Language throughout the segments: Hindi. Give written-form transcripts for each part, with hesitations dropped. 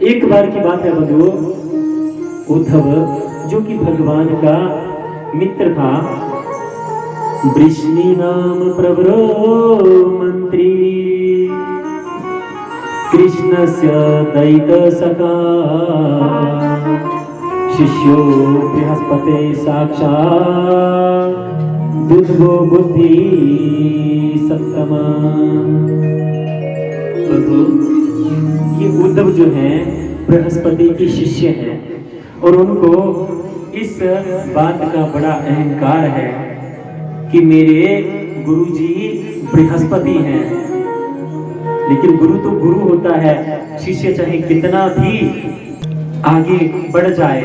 एक बार की बात है बंधुओं, उद्धव जो कि भगवान का मित्र था, वृष्णि नाम प्रवरो मंत्री कृष्णस्य दैत सखा शिष्यो बृहस्पते साक्षात् दुर्गो बुद्धि सत्तमा। ये उद्धव जो है बृहस्पति के शिष्य हैं और उनको इस बात का बड़ा अहंकार है कि मेरे गुरुजी बृहस्पति हैं। लेकिन गुरु तो गुरु होता है, शिष्य चाहे कितना भी आगे बढ़ जाए,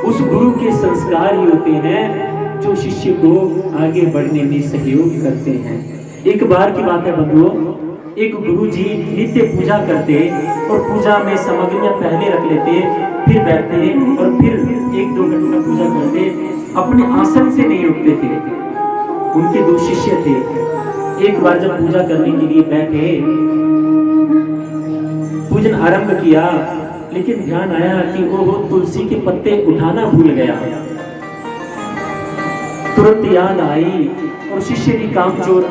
उस गुरु के संस्कार ही होते हैं जो शिष्य को आगे बढ़ने में सहयोग करते हैं। एक बार की बात है बंधुओं, एक गुरुजी नित्य पूजा करते और पूजा में सामग्रियां पहले रख लेते, फिर बैठते और फिर 1-2 घंटा पूजा करते, अपने आसन से नहीं उठते थे। उनके 2 शिष्य थे। एक बार जब पूजा करने के लिए बैठे, पूजन आरंभ किया, लेकिन ध्यान आया कि वो तुलसी के पत्ते उठाना भूल गया। तुरंत याद आई और शिष्य भी कामचोर,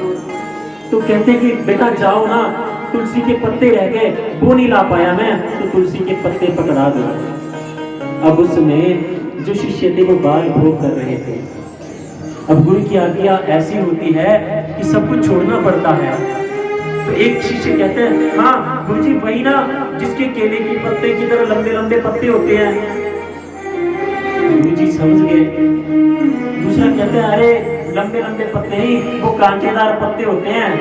तो कहते कि बेटा जाओ ना, तुलसी के पत्ते रह गए, वो नहीं ला पाया मैं, तो तुलसी के पत्ते पकड़ा दो। अब उसमें जो शिष्य थे वो बाल भोग कर रहे थे। अब गुरु की आज्ञा ऐसी होती है कि सब कुछ छोड़ना पड़ता है। तो एक शिष्य कहते हैं, हाँ गुरुजी वही ना जिसके केले के पत्ते की तरह लंबे लंबे पत्ते होते हैं। गुरुजी समझ गए। दूसरा कहते हैं, अरे लंबे लंबे पत्ते ही, वो कांटेदार पत्ते होते हैं,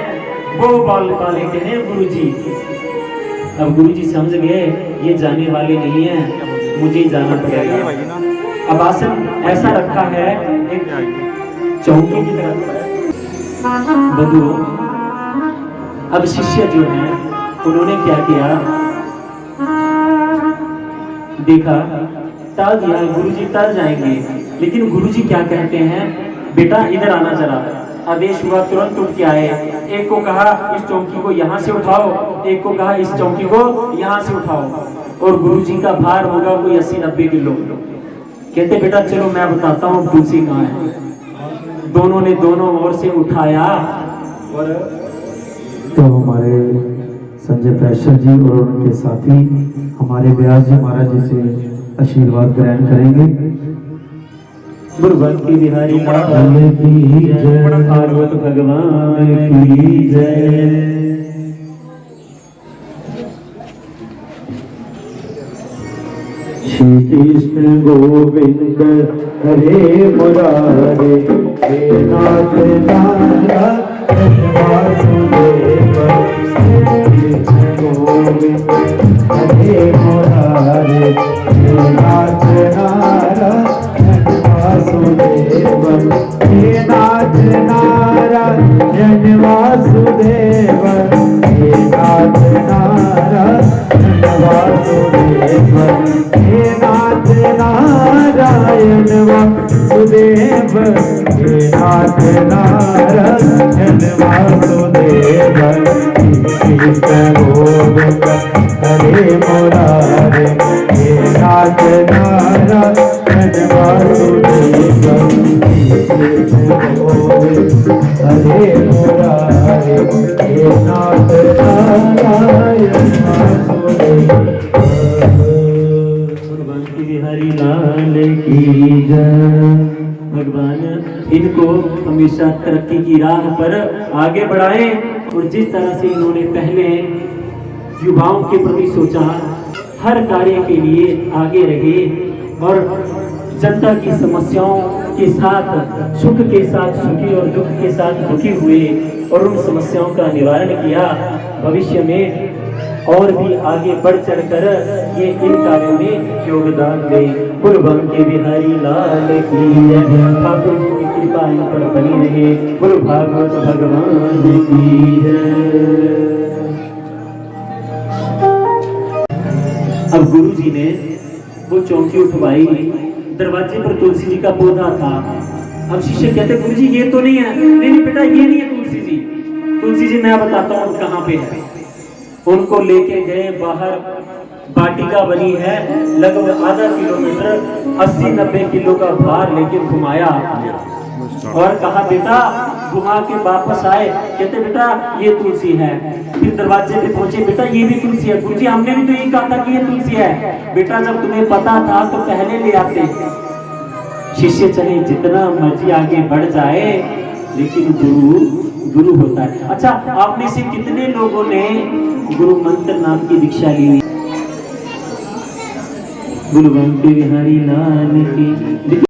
वो बाल लेते हैं गुरुजी। अब गुरुजी समझ गए ये जाने वाले नहीं है, मुझे जाना पड़ेगा। अब आसन ऐसा रखा है एक चौकी की तरफ। बंधुओं, अब शिष्य जो हैं उन्होंने क्या किया, देखा टाल दिया, गुरुजी टल जाएंगे। लेकिन गुरुजी क्या कहते हैं, बेटा इधर आना जरा। आदेश हुआ, तुरंत उठ के आए। एक को कहा इस चौकी को यहाँ से उठाओ, एक को कहा इस चौकी को यहाँ से उठाओ। और गुरुजी का भार होगा कोई 80-90 किलो। कहते बेटा चलो मैं बताता हूँ तुलसी कहाँ है। दोनों ने दोनों ओर से उठाया और तो हमारे संजय प्रेषर जी और उनके साथी हमारे व्यास जी महाराज जी से आशीर्वाद ग्रहण करेंगे। गुरुवन की बिहारी लाल की जय, पार्वत भगवान की जय। श्री कृष्ण गोविंद हरे मुरारे, हे नाथ नारायण वासुदेव। श्री कृष्ण गोविंद हरे मुरारे, हे नाथ नारायण वासुदेव। हे नाथ नारायण वासुदेव, हे नाथ नारायण वासुदेव। हे नाथ नारायण वासुदेव, हे नाथ नारायण वासुदेव। कृष्ण गोविंद हरे मुरारे, हे नाथ नारायण वासुदेव। कृष्ण गोविंद हरे मुरारे, हे नाथ नारायण वासुदेव। बिहारी लाल की जय। भगवान इनको हमेशा तरक्की की राह पर आगे बढ़ाए। और जिस तरह से इन्होंने पहले युवाओं के प्रति सोचा, हर कार्य के लिए आगे रहे और जनता की समस्याओं के साथ सुख के साथ सुखी और दुख के साथ दुखी हुए और उन समस्याओं का निवारण किया। भविष्य में और भी आगे बढ़ चढ़कर ये इन कार्यों में योगदान दे। गुरुवन के बिहारी लाल की जय। ठाकुर की कृपा इन पर बनी रहे। गुरु भागवत भगवान की जय। अब गुरुजी ने वो चौकी उठवाई, दरवाजे पर तुलसी जी का पौधा था। अब शिष्य कहते गुरुजी ये तो नहीं है। नहीं बेटा ये नहीं है तुलसी जी। तुलसी जी मैं बताता हूँ कहाँ पे है। उनको लेके गए बाहर, वाटिका बनी है, लगभग आधा किलोमीटर 80-90 किलो का भार लेके घुमाया और कहा बेटा घुमा के वापस आए, कहते बेटा ये तुलसी है। फिर दरवाजे पे पहुंचे, बेटा ये भी तुलसी है। गुरुजी हमने भी तो यही कहा था कि ये तुलसी है। बेटा जब तुम्हें पता था तो पहले ले आते। शिष्य चाहे जितना मर्जी आगे बढ़ जाए लेकिन गुरु होता है। अच्छा, आप में से कितने लोगों ने गुरु मंत्र नाम की दीक्षा ली हुई? गुरु बंटी बिहारी लाल की।